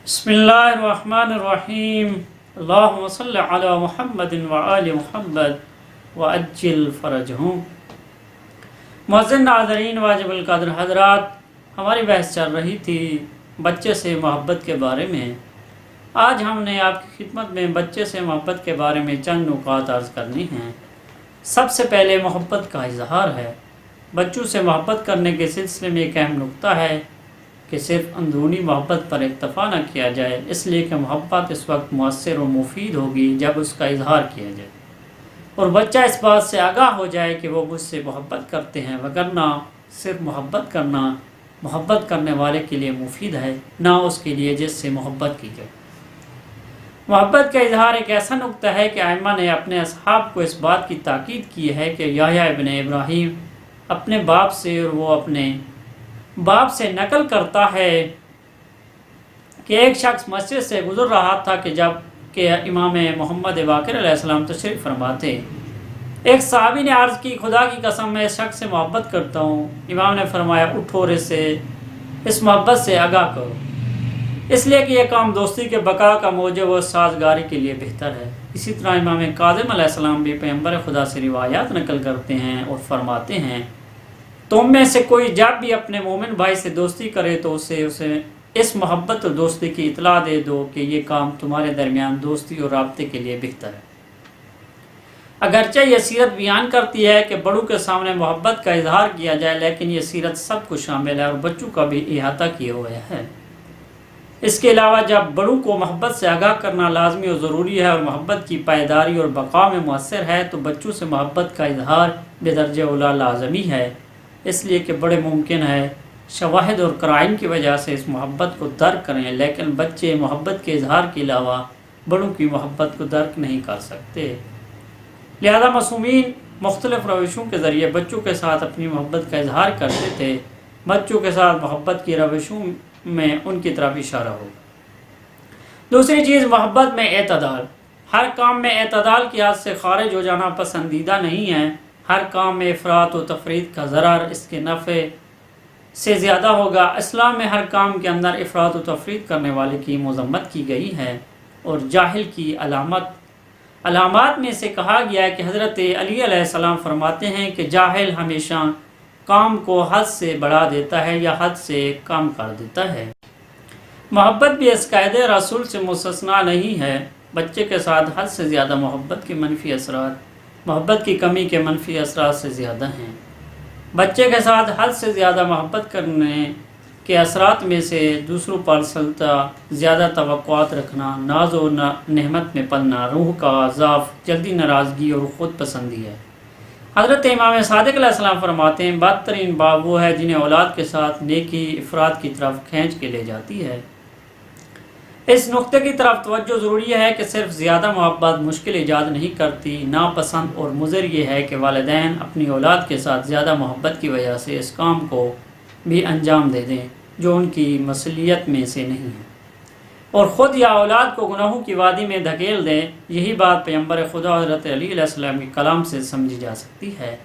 بسم اللہ الرحمن الرحیم اللہم صلی علی محمد وآل محمد وعجل فرجہم۔ معزز ناظرین واجب القدر حضرات، ہماری بحث چل رہی تھی بچے سے محبت کے بارے میں۔ آج ہم نے آپ کی خدمت میں بچے سے محبت کے بارے میں چند نکات عرض کرنی ہیں۔ سب سے پہلے محبت کا اظہار ہے۔ بچوں سے محبت کرنے کے سلسلے میں ایک اہم نکتہ ہے کہ صرف اندرونی محبت پر اکتفا نہ کیا جائے، اس لیے کہ محبت اس وقت مؤثر و مفید ہوگی جب اس کا اظہار کیا جائے اور بچہ اس بات سے آگاہ ہو جائے کہ وہ مجھ سے محبت کرتے ہیں، وگرنہ صرف محبت کرنا محبت کرنے والے کے لیے مفید ہے، نہ اس کے لیے جس سے محبت کی جائے۔ محبت کا اظہار ایک ایسا نکتہ ہے کہ ائمہ نے اپنے اصحاب کو اس بات کی تاکید کی ہے کہ یحییٰ ابن ابراہیم اپنے باپ سے اور وہ اپنے باپ سے نقل کرتا ہے کہ ایک شخص مسجد سے گزر رہا تھا کہ جب کہ امام محمد باقر علیہ السلام تشریف فرماتے۔ ایک صحابی نے عرض کی، خدا کی قسم میں اس شخص سے محبت کرتا ہوں۔ امام نے فرمایا، اٹھو اور اس محبت سے آگاہ کرو، اس لیے کہ یہ کام دوستی کے بقا کا موجب و سازگاری کے لیے بہتر ہے۔ اسی طرح امام کاظم علیہ السلام بھی پیغمبر خدا سے روایات نقل کرتے ہیں اور فرماتے ہیں، تم میں سے کوئی جب بھی اپنے مومن بھائی سے دوستی کرے تو اسے اس محبت اور دوستی کی اطلاع دے دو کہ یہ کام تمہارے درمیان دوستی اور رابطے کے لیے بہتر ہے۔ اگرچہ یہ سیرت بیان کرتی ہے کہ بڑوں کے سامنے محبت کا اظہار کیا جائے، لیکن یہ سیرت سب کو شامل ہے اور بچوں کا بھی احاطہ کیا ہوا ہے۔ اس کے علاوہ جب بڑوں کو محبت سے آگاہ کرنا لازمی اور ضروری ہے اور محبت کی پائیداری اور بقا میں مؤثر ہے، تو بچوں سے محبت کا اظہار بدرجہ اولیٰ لازمی ہے، اس لیے کہ بڑے ممکن ہے شواہد اور قرائن کی وجہ سے اس محبت کو درک کریں، لیکن بچے محبت کے اظہار کے علاوہ بڑوں کی محبت کو درک نہیں کر سکتے۔ لہذا معصومین مختلف روشوں کے ذریعے بچوں کے ساتھ اپنی محبت کا اظہار کرتے تھے۔ بچوں کے ساتھ محبت کی روشوں میں ان کی طرف اشارہ ہو۔ دوسری چیز، محبت میں اعتدال۔ ہر کام میں اعتدال کی حد سے خارج ہو جانا پسندیدہ نہیں ہے۔ ہر کام میں افراط و تفریط کا ضرر اس کے نفع سے زیادہ ہوگا۔ اسلام میں ہر کام کے اندر افراط و تفریط کرنے والے کی مذمت کی گئی ہے، اور جاہل کی علامات میں سے کہا گیا ہے کہ حضرت علی علیہ السلام فرماتے ہیں کہ جاہل ہمیشہ کام کو حد سے بڑھا دیتا ہے یا حد سے کم کر دیتا ہے۔ محبت بھی اس قاعدے رسول سے مستثنیٰ نہیں ہے۔ بچے کے ساتھ حد سے زیادہ محبت کے منفی اثرات محبت کی کمی کے منفی اثرات سے زیادہ ہیں۔ بچے کے ساتھ حد سے زیادہ محبت کرنے کے اثرات میں سے دوسروں پر سلطہ، زیادہ توقعات رکھنا، ناز و نعمت میں پلنا، روح کا ضعف، جلدی ناراضگی اور خود پسندی ہے۔ حضرت امام صادق علیہ السلام فرماتے ہیں، بدترین باپ وہ ہے جنہیں اولاد کے ساتھ نیکی افراد کی طرف کھینچ کے لے جاتی ہے۔ اس نقطے کی طرف توجہ ضروری ہے کہ صرف زیادہ محبت مشکل ایجاد نہیں کرتی۔ ناپسند اور مضر یہ ہے کہ والدین اپنی اولاد کے ساتھ زیادہ محبت کی وجہ سے اس کام کو بھی انجام دے دیں جو ان کی مصلیت میں سے نہیں ہے، اور خود یا اولاد کو گناہوں کی وادی میں دھکیل دیں۔ یہی بات پیغمبر خدا حضرت علی علیہ السلام کے کلام سے سمجھی جا سکتی ہے۔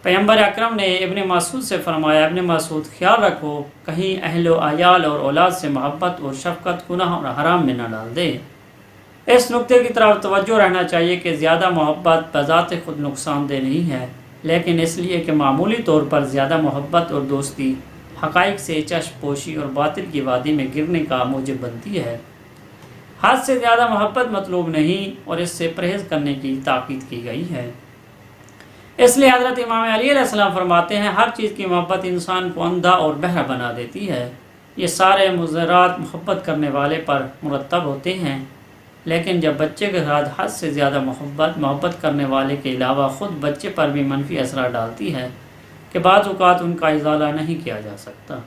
پیغمبر اکرم نے ابن مسعود سے فرمایا، ابن مسعود خیال رکھو کہیں اہل و عیال اور اولاد سے محبت اور شفقت گناہ اور حرام میں نہ ڈال دے۔ اس نقطے کی طرف توجہ رہنا چاہیے کہ زیادہ محبت بذات خود نقصان دہ نہیں ہے، لیکن اس لیے کہ معمولی طور پر زیادہ محبت اور دوستی حقائق سے چشم پوشی اور باطل کی وادی میں گرنے کا موجب بنتی ہے۔ حد سے زیادہ محبت مطلوب نہیں اور اس سے پرہیز کرنے کی تاکید کی گئی ہے۔ اس لیے حضرت امام علی علیہ السلام فرماتے ہیں، ہر چیز کی محبت انسان کو اندھا اور بہرا بنا دیتی ہے۔ یہ سارے مضرات محبت کرنے والے پر مرتب ہوتے ہیں، لیکن جب بچے کے ساتھ حد سے زیادہ محبت کرنے والے کے علاوہ خود بچے پر بھی منفی اثرات ڈالتی ہے کہ بعض اوقات ان کا ازالہ نہیں کیا جا سکتا۔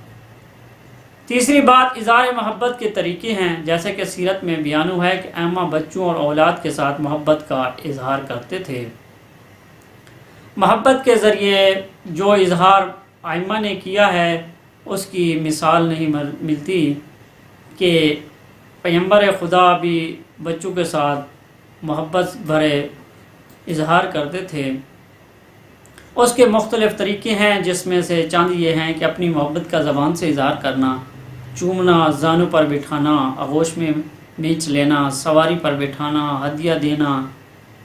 تیسری بات، اظہار محبت کے طریقے ہیں۔ جیسے کہ سیرت میں بیان ہوا ہے کہ ائمہ بچوں اور اولاد کے ساتھ محبت کا اظہار کرتے تھے۔ محبت کے ذریعے جو اظہار ائمہ نے کیا ہے اس کی مثال نہیں ملتی کہ پیغمبر خدا بھی بچوں کے ساتھ محبت بھرے اظہار کرتے تھے۔ اس کے مختلف طریقے ہیں، جس میں سے چند یہ ہیں کہ اپنی محبت کا زبان سے اظہار کرنا، چومنا، زانوں پر بٹھانا، آغوش میں میچ لینا، سواری پر بٹھانا، ہدیہ دینا،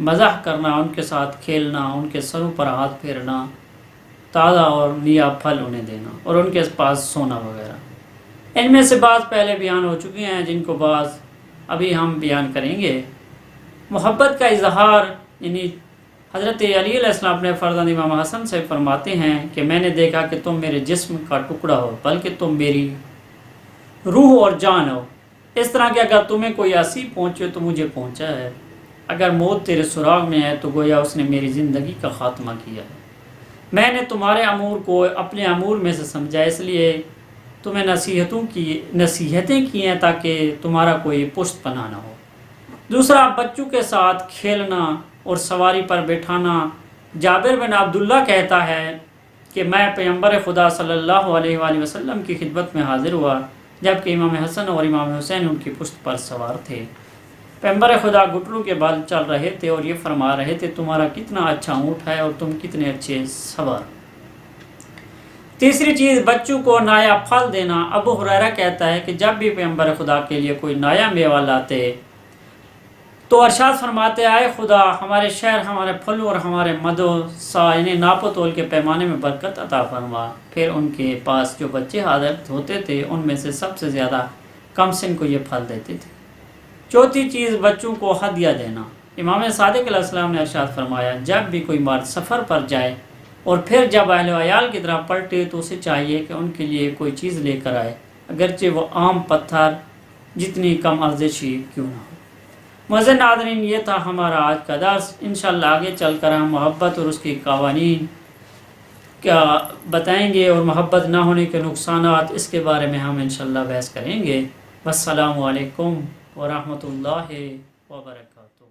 مزاح کرنا، ان کے ساتھ کھیلنا، ان کے سروں پر ہاتھ پھیرنا، تازہ اور نیا پھل انہیں دینا اور ان کے پاس سونا وغیرہ۔ ان میں سے بعض پہلے بیان ہو چکے ہیں، جن کو بعض ابھی ہم بیان کریں گے۔ محبت کا اظہار، یعنی حضرت علی علیہ السلام اپنے فرزند امام حسن سے فرماتے ہیں کہ میں نے دیکھا کہ تم میرے جسم کا ٹکڑا ہو، بلکہ تم میری روح اور جان ہو، اس طرح کہ اگر تمہیں کوئی آسیب پہنچے تو مجھے پہنچا ہے، اگر موت تیرے سراغ میں ہے تو گویا اس نے میری زندگی کا خاتمہ کیا ہے۔ میں نے تمہارے امور کو اپنے امور میں سے سمجھا، اس لیے تمہیں نصیحتیں کی ہیں تاکہ تمہارا کوئی پشت پناہ نہ ہو۔ دوسرا، بچوں کے ساتھ کھیلنا اور سواری پر بیٹھانا۔ جابر بن عبداللہ کہتا ہے کہ میں پیغمبر خدا صلی اللہ علیہ وآلہ وسلم کی خدمت میں حاضر ہوا جبکہ امام حسن اور امام حسین ان کی پشت پر سوار تھے۔ پیغمبر خدا گھٹنوں کے بال چل رہے تھے اور یہ فرما رہے تھے تمہارا کتنا اچھا اونٹ ہے اور تم کتنے اچھے سوار۔ تیسری چیز، بچوں کو نایا پھل دینا۔ ابو ہریرہ کہتا ہے کہ جب بھی پیغمبر خدا کے لیے کوئی نایا میوہ لاتے تو ارشاد فرماتے آئے خدا ہمارے شہر، ہمارے پھلوں اور ہمارے مدو سا انہیں ناپ و تول کے پیمانے میں برکت عطا فرما۔ پھر ان کے پاس جو بچے حاضر ہوتے تھے ان میں سے سب سے زیادہ کم سن کو یہ پھل دیتے تھے۔ چوتھی چیز، بچوں کو ہدیہ دینا۔ امام صادق علیہ السلام نے ارشاد فرمایا جب بھی کوئی مرد سفر پر جائے اور پھر جب اہل و عیال کی طرف پلٹے تو اسے چاہیے کہ ان کے لیے کوئی چیز لے کر آئے، اگرچہ وہ عام پتھر جتنی کم ارزشی کیوں نہ ہو۔ معزز ناظرین، یہ تھا ہمارا آج کا درس۔ انشاءاللہ آگے چل کر ہم محبت اور اس کے قوانین کیا بتائیں گے اور محبت نہ ہونے کے نقصانات، اس کے بارے میں ہم انشاءاللہ بحث کریں گے۔ والسلام علیکم ورحمۃ اللہ وبرکاتہ۔